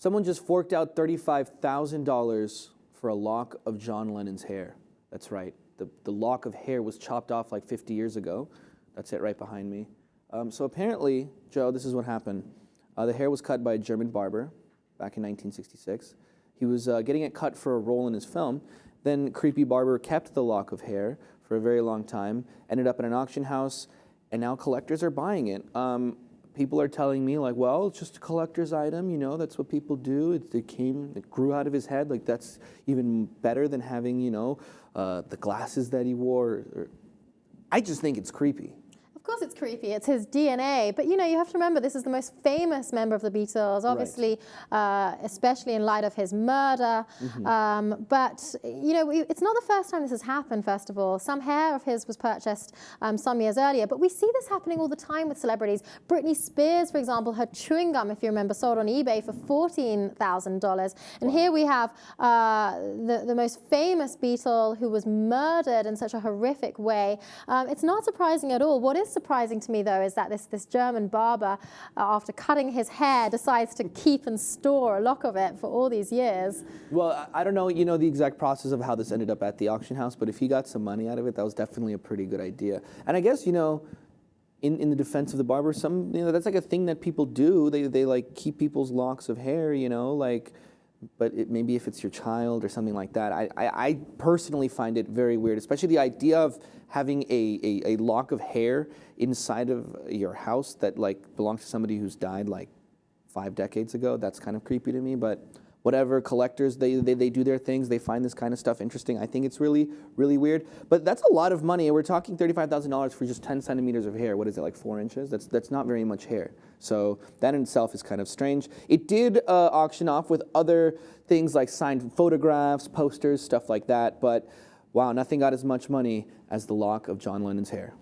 Someone just forked out $35,000 for a lock of John Lennon's hair. That's right. The lock of hair was chopped off like 50 years ago. That's it right behind me. So apparently, Joe, this is what happened. The hair was cut by a German barber back in 1966. He was getting it cut for a role in his film. Then creepy barber kept the lock of hair for a very long time, ended up in an auction house, and now collectors are buying it. People are telling me, like, well, it's just a collector's item, you know, that's what people do. It grew out of his head. Like, that's even better than having, you know, the glasses that he wore. I just think it's creepy. Of course it's creepy, it's his DNA, but you know, you have to remember this is the most famous member of the Beatles, obviously, right. Especially in light of his murder. But you know, it's not the first time this has happened, first of all. Some hair of his was purchased some years earlier, but we see this happening all the time with celebrities. Britney Spears, for example, her chewing gum, if you remember, sold on eBay for $14,000. And here we have the most famous Beatle who was murdered in such a horrific way. It's not surprising at all. What is surprising to me, though, is that this German barber, after cutting his hair, decides to keep and store a lock of it for all these years. Well, I don't know, you know, the exact process of how this ended up at the auction house, but if he got some money out of it, that was definitely a pretty good idea. And I guess, you know, in the defense of the barber, you know, that's like a thing that people do. They like keep people's locks of hair, you know, like, but maybe if it's your child or something like that. I personally find it very weird, especially the idea of having a lock of hair inside of your house that like belongs to somebody who's died like 5 decades ago. That's kind of creepy to me, but whatever, collectors, they do their things. They find this kind of stuff interesting. I think it's really, really weird. But that's a lot of money. We're talking $35,000 for just 10 centimeters of hair. What is it, like 4 inches? That's not very much hair. So that in itself is kind of strange. It did auction off with other things like signed photographs, posters, stuff like that. But wow, nothing got as much money as the lock of John Lennon's hair.